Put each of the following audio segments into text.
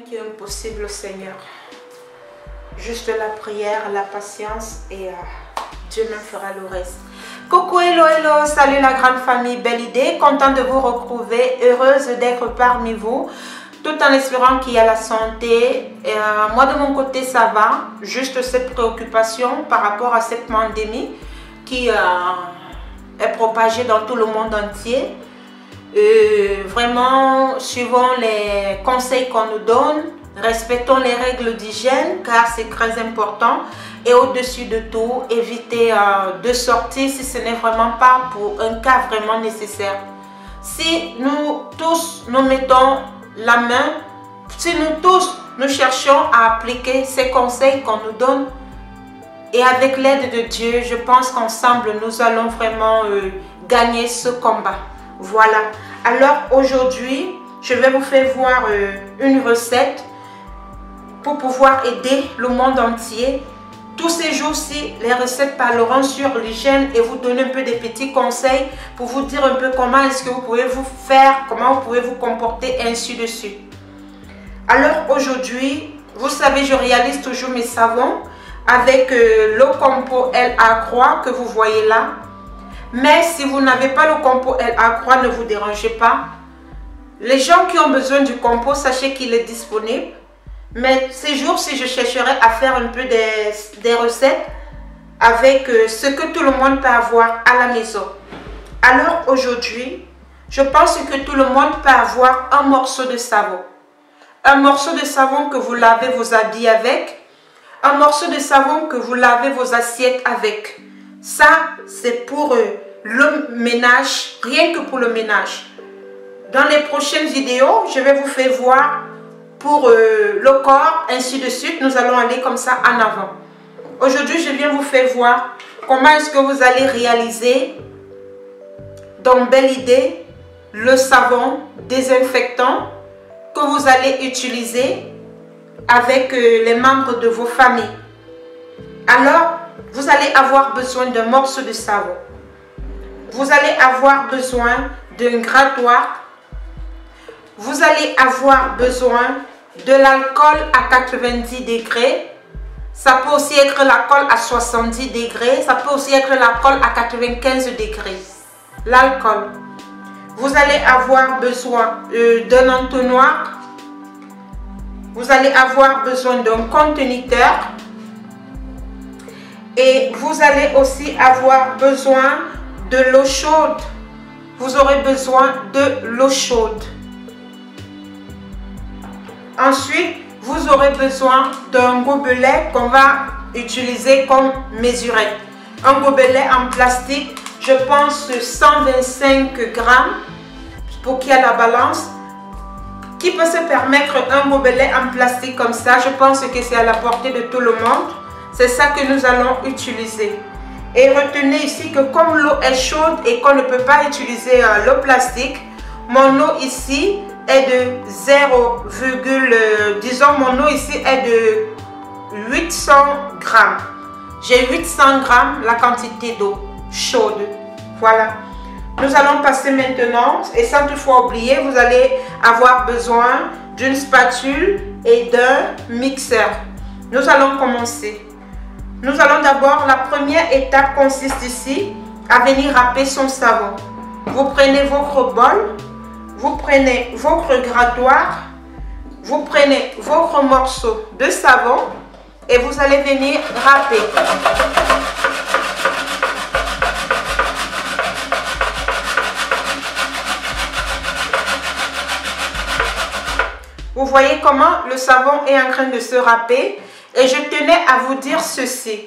qui est impossible, Seigneur. Juste la prière, la patience et Dieu même fera le reste. Coucou, hello, hello, salut la grande famille, belle idée, contente de vous retrouver, heureuse d'être parmi vous, tout en espérant qu'il y a la santé. Moi de mon côté ça va, juste cette préoccupation par rapport à cette pandémie qui est propagée dans tout le monde entier. Vraiment, suivons les conseils qu'on nous donne, respectons les règles d'hygiène car c'est très important. Et au-dessus de tout, évitez de sortir si ce n'est vraiment pas pour un cas vraiment nécessaire. Si nous tous nous mettons la main, si nous tous nous cherchons à appliquer ces conseils qu'on nous donne, et avec l'aide de Dieu, je pense qu'ensemble nous allons vraiment gagner ce combat. Voilà. Alors aujourd'hui, je vais vous faire voir une recette pour pouvoir aider le monde entier. Tous ces jours-ci, les recettes parleront sur l'hygiène et vous donner un peu des petits conseils pour vous dire un peu comment est-ce que vous pouvez vous faire, comment vous pouvez vous comporter, ainsi de suite. Alors aujourd'hui, vous savez, je réalise toujours mes savons avec le compo LA Croix que vous voyez là. Mais si vous n'avez pas le compo LA Croix, ne vous dérangez pas. Les gens qui ont besoin du compo, sachez qu'il est disponible. Mais ces jours-ci, je chercherai à faire un peu des recettes avec ce que tout le monde peut avoir à la maison. Alors aujourd'hui, je pense que tout le monde peut avoir un morceau de savon. Un morceau de savon que vous lavez vos habits avec. Un morceau de savon que vous lavez vos assiettes avec. Ça, c'est pour le ménage, rien que pour le ménage. Dans les prochaines vidéos, je vais vous faire voir pour le corps, ainsi de suite. Nous allons aller comme ça en avant. Aujourd'hui, je viens vous faire voir comment est-ce que vous allez réaliser, dans belle idée, le savon désinfectant que vous allez utiliser avec les membres de vos familles. Alors, vous allez avoir besoin d'un morceau de savon. Vous allez avoir besoin d'un grattoir. Vous allez avoir besoin de l'alcool à 90 degrés. Ça peut aussi être l'alcool à 70 degrés. Ça peut aussi être l'alcool à 95 degrés. L'alcool. Vous allez avoir besoin d'un entonnoir. Vous allez avoir besoin d'un conteneur. Et vous allez aussi avoir besoin de l'eau chaude. Vous aurez besoin de l'eau chaude. Ensuite, vous aurez besoin d'un gobelet qu'on va utiliser comme mesurette. Un gobelet en plastique, je pense 125 grammes pour qu'il y ait la balance. Qui peut se permettre un gobelet en plastique comme ça? Je pense que c'est à la portée de tout le monde. C'est ça que nous allons utiliser. Et retenez ici que comme l'eau est chaude et qu'on ne peut pas utiliser l'eau plastique, mon eau ici est de 0, disons mon eau ici est de 800 grammes. J'ai 800 grammes la quantité d'eau chaude. Voilà. Nous allons passer maintenant, et sans toutefois oublier, vous allez avoir besoin d'une spatule et d'un mixeur. Nous allons commencer. Nous allons d'abord, la première étape consiste ici à venir râper son savon. Vous prenez votre bol, vous prenez votre grattoir, vous prenez votre morceau de savon et vous allez venir râper. Vous voyez comment le savon est en train de se râper. Et je tenais à vous dire ceci.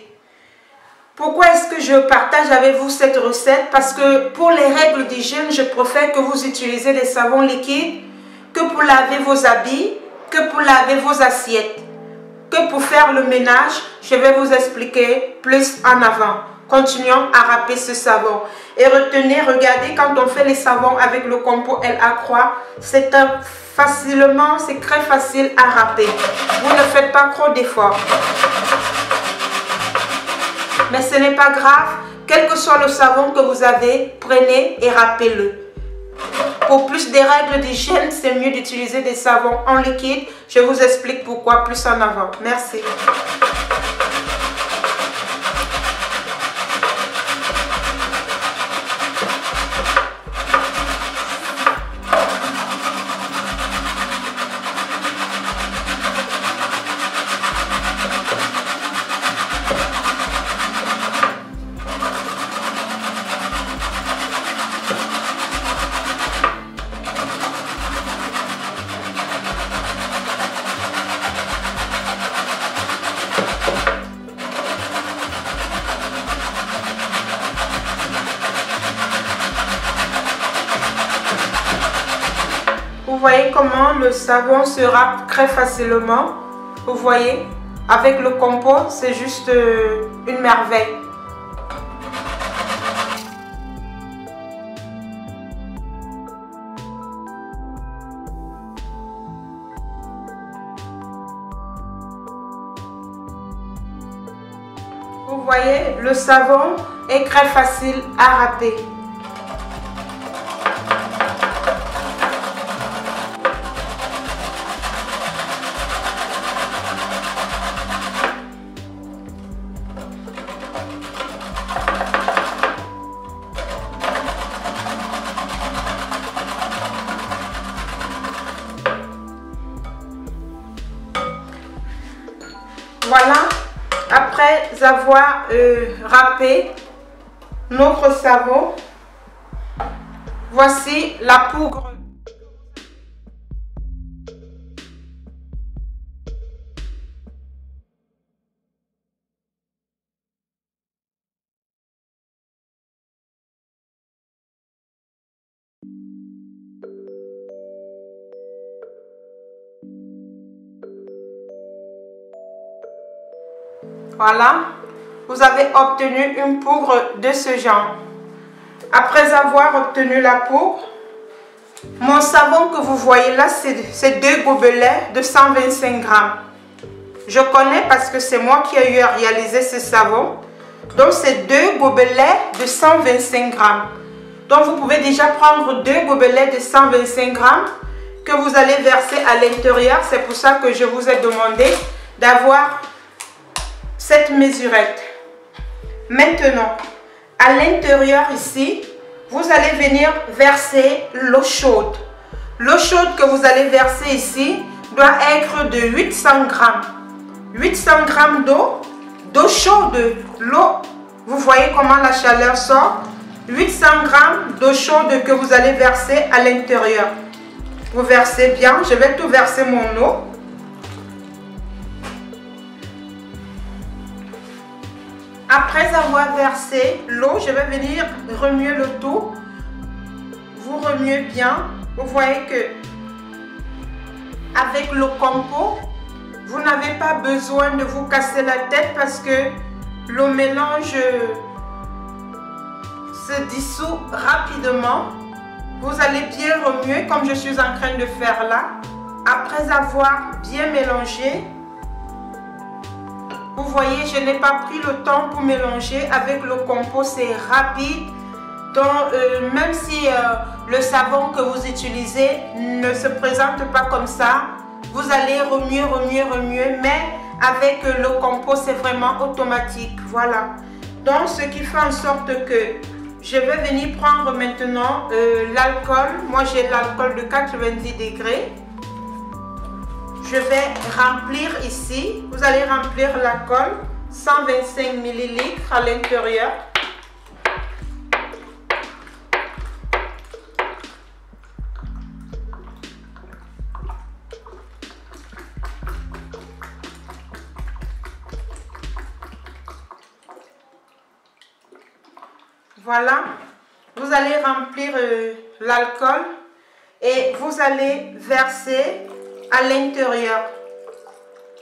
Pourquoi est-ce que je partage avec vous cette recette? Parce que pour les règles d'hygiène, je préfère que vous utilisez des savons liquides que pour laver vos habits, que pour laver vos assiettes. Que pour faire le ménage, je vais vous expliquer plus en avant. Continuons à râper ce savon. Et retenez, regardez, quand on fait les savons avec le compo LA Croix, c'est très facile à râper. Vous ne faites pas trop d'efforts. Mais ce n'est pas grave. Quel que soit le savon que vous avez, prenez et râpez-le. Pour plus des règles d'hygiène, c'est mieux d'utiliser des savons en liquide. Je vous explique pourquoi plus en avant. Merci. Vous voyez comment le savon se râpe très facilement. Vous voyez, avec le compost, c'est juste une merveille. Vous voyez, le savon est très facile à râper. Voilà, après avoir râpé notre savon, voici la poudre. Voilà, vous avez obtenu une poudre de ce genre. Après avoir obtenu la poudre, mon savon que vous voyez là, c'est 2 gobelets de 125 grammes. Je connais parce que c'est moi qui ai eu à réaliser ce savon. Donc c'est 2 gobelets de 125 grammes. Donc vous pouvez déjà prendre 2 gobelets de 125 grammes que vous allez verser à l'intérieur. C'est pour ça que je vous ai demandé d'avoir cette mesurette. Maintenant, à l'intérieur ici, vous allez venir verser l'eau chaude. L'eau chaude que vous allez verser ici doit être de 800 grammes. 800 grammes d'eau chaude. L'eau, vous voyez comment la chaleur sort. 800 grammes d'eau chaude que vous allez verser à l'intérieur. Vous versez bien. Je vais tout verser mon eau. Après avoir versé l'eau, je vais venir remuer le tout. Vous remuez bien. Vous voyez que avec le compost, vous n'avez pas besoin de vous casser la tête parce que le mélange se dissout rapidement. Vous allez bien remuer comme je suis en train de faire là. Après avoir bien mélangé, vous voyez, je n'ai pas pris le temps pour mélanger. Avec le compost, c'est rapide. Donc, même si le savon que vous utilisez ne se présente pas comme ça, vous allez remuer, remuer, remuer. Mais avec le compost, c'est vraiment automatique. Voilà. Donc, ce qui fait en sorte que je vais venir prendre maintenant l'alcool. Moi, j'ai l'alcool de 90 degrés. Je vais remplir ici. Vous allez remplir l'alcool, 125 ml à l'intérieur. Voilà. Vous allez remplir l'alcool et vous allez verser à l'intérieur.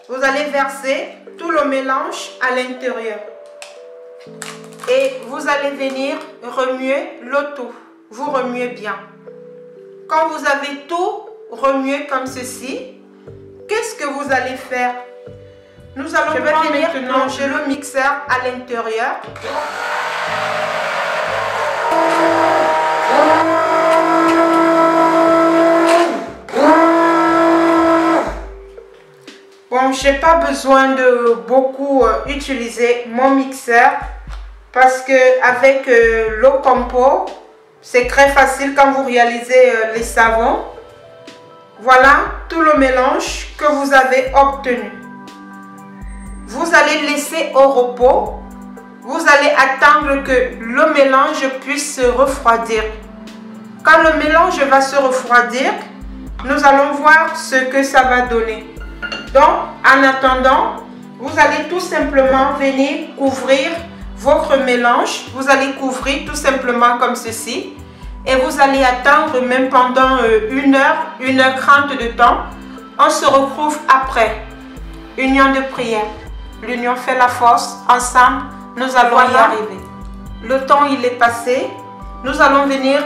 Vous allez verser tout le mélange à l'intérieur. Et vous allez venir remuer le tout. Vous remuez bien. Quand vous avez tout remué comme ceci, qu'est-ce que vous allez faire? Nous allons venir plonger le mixeur à l'intérieur. j'ai pas besoin de beaucoup utiliser mon mixeur parce que avec l'eau compo, c'est très facile quand vous réalisez les savons. Voilà tout le mélange que vous avez obtenu. Vous allez laisser au repos. Vous allez attendre que le mélange puisse se refroidir. Quand le mélange va se refroidir, nous allons voir ce que ça va donner. Donc, en attendant, vous allez tout simplement venir couvrir votre mélange. Vous allez couvrir tout simplement comme ceci. Et vous allez attendre même pendant 1h30 de temps. On se retrouve après. Union de prière. L'union fait la force. Ensemble, nous allons y arriver. Le temps, il est passé. Nous allons venir...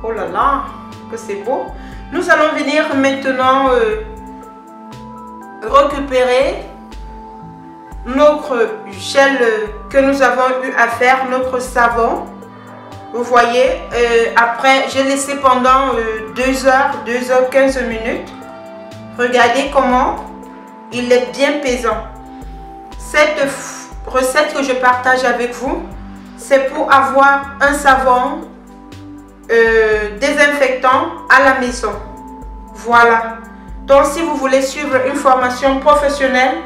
Oh là là, que c'est beau. Nous allons venir maintenant récupérer notre gel que nous avons eu à faire, notre savon. Vous voyez, après, j'ai laissé pendant 2h15 minutes. Regardez comment il est bien pesant. Cette recette que je partage avec vous, c'est pour avoir un savon désinfectant à la maison. Voilà. Donc, si vous voulez suivre une formation professionnelle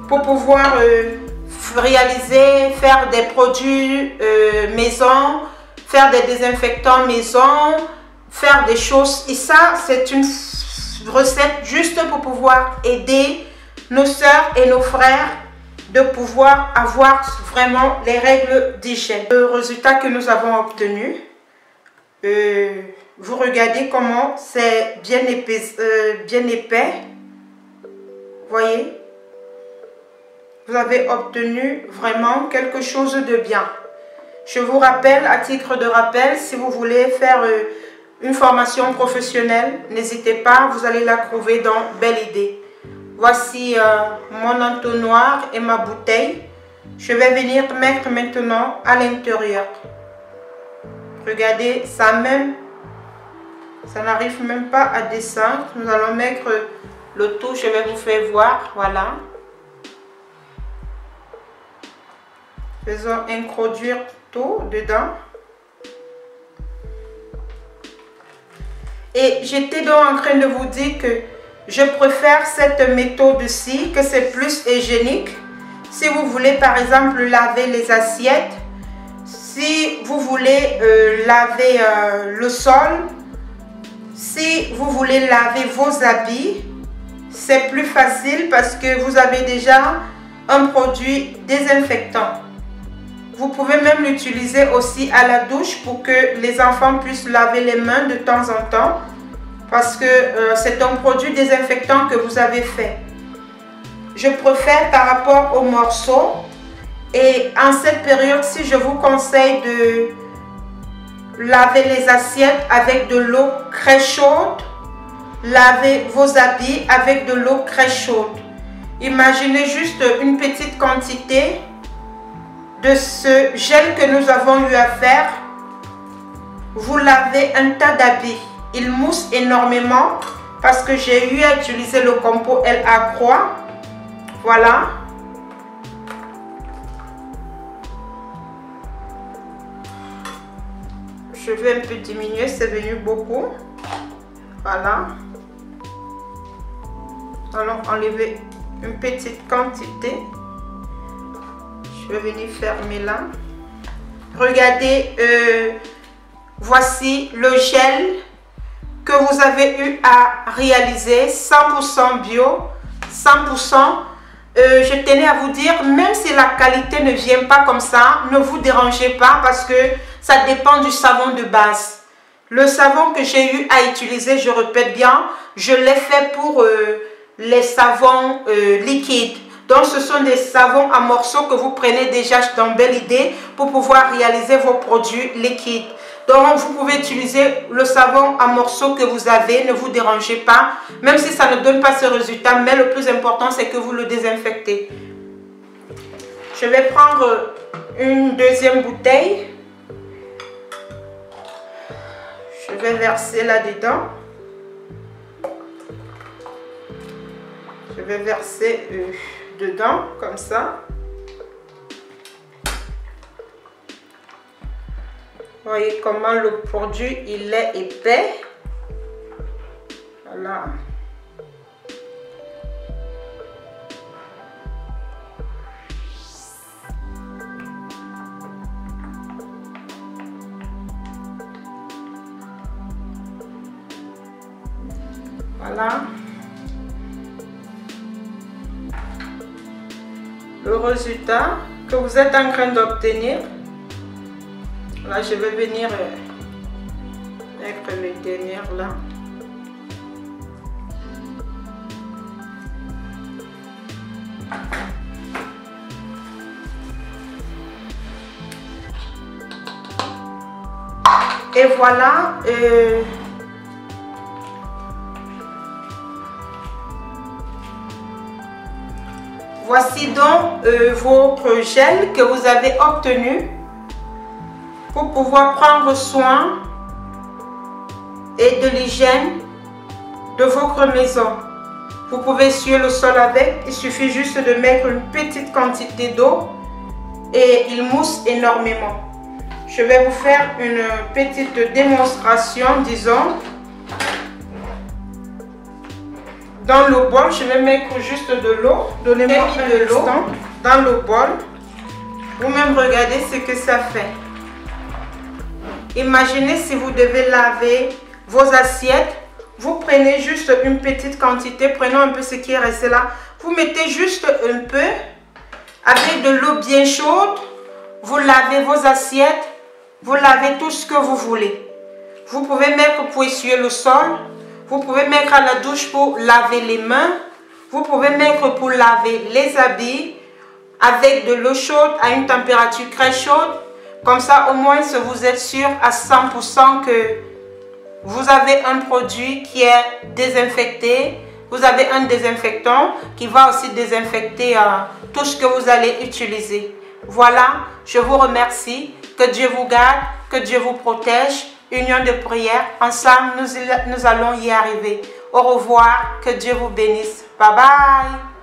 pour pouvoir réaliser, faire des produits maison, faire des désinfectants maison, faire des choses. Et ça, c'est une recette juste pour pouvoir aider nos sœurs et nos frères de pouvoir avoir vraiment les règles d'hygiène. Le résultat que nous avons obtenu, vous regardez comment c'est bien épais. Voyez, vous avez obtenu vraiment quelque chose de bien. Je vous rappelle, à titre de rappel, si vous voulez faire une formation professionnelle, n'hésitez pas, vous allez la trouver dans Belle Idée. Voici mon entonnoir et ma bouteille. Je vais venir mettre maintenant à l'intérieur. Regardez, ça n'arrive même pas à descendre. Nous allons mettre le tout, je vais vous faire voir, voilà. Faisons introduire tout dedans. Et j'étais donc en train de vous dire que je préfère cette méthode-ci, que c'est plus hygiénique. Si vous voulez par exemple laver les assiettes, si vous voulez laver le sol, si vous voulez laver vos habits, c'est plus facile parce que vous avez déjà un produit désinfectant. Vous pouvez même l'utiliser aussi à la douche pour que les enfants puissent laver les mains de temps en temps parce que c'est un produit désinfectant que vous avez fait. Je préfère par rapport aux morceaux et en cette période-ci, je vous conseille de laver les assiettes avec de l'eau très chaude. Lavez vos habits avec de l'eau très chaude. Imaginez juste une petite quantité de ce gel que nous avons eu à faire. Vous lavez un tas d'habits. Il mousse énormément parce que j'ai eu à utiliser le compo LA Croix. Voilà. Je vais un peu diminuer, c'est venu beaucoup. Voilà. Allons enlever une petite quantité. Je vais venir fermer là. Regardez, voici le gel que vous avez eu à réaliser, 100% bio, 100%. Je tenais à vous dire, même si la qualité ne vient pas comme ça, ne vous dérangez pas parce que ça dépend du savon de base. Le savon que j'ai eu à utiliser, je répète bien, je l'ai fait pour les savons liquides. Donc, ce sont des savons à morceaux que vous prenez déjà dans Belle Idée pour pouvoir réaliser vos produits liquides. Donc, vous pouvez utiliser le savon à morceaux que vous avez, ne vous dérangez pas, même si ça ne donne pas ce résultat, mais le plus important, c'est que vous le désinfectez. Je vais prendre une deuxième bouteille. Je vais verser là-dedans. Je vais verser dedans comme ça. Voyez comment le produit il est épais. Voilà. Voilà. Le résultat que vous êtes en train d'obtenir. Là, je vais venir mettre les dernières là. Et voilà. Voici donc votre gel que vous avez obtenu pour pouvoir prendre soin et de l'hygiène de votre maison. Vous pouvez essuyer le sol avec, il suffit juste de mettre une petite quantité d'eau et il mousse énormément. Je vais vous faire une petite démonstration, disons. Dans le bol, je vais mettre juste de l'eau. Donnez-moi de l'eau dans le bol. Vous-même regardez ce que ça fait. Imaginez si vous devez laver vos assiettes. Vous prenez juste une petite quantité. Prenons un peu ce qui est resté là. Vous mettez juste un peu. Avec de l'eau bien chaude. Vous lavez vos assiettes. Vous lavez tout ce que vous voulez. Vous pouvez mettre pour essuyer le sol. Vous pouvez mettre à la douche pour laver les mains. Vous pouvez mettre pour laver les habits avec de l'eau chaude à une température très chaude. Comme ça, au moins, vous êtes sûr à 100% que vous avez un produit qui est désinfecté. Vous avez un désinfectant qui va aussi désinfecter tout ce que vous allez utiliser. Voilà, je vous remercie. Que Dieu vous garde, que Dieu vous protège. Union de prière, ensemble nous allons y arriver. Au revoir, que Dieu vous bénisse. Bye bye.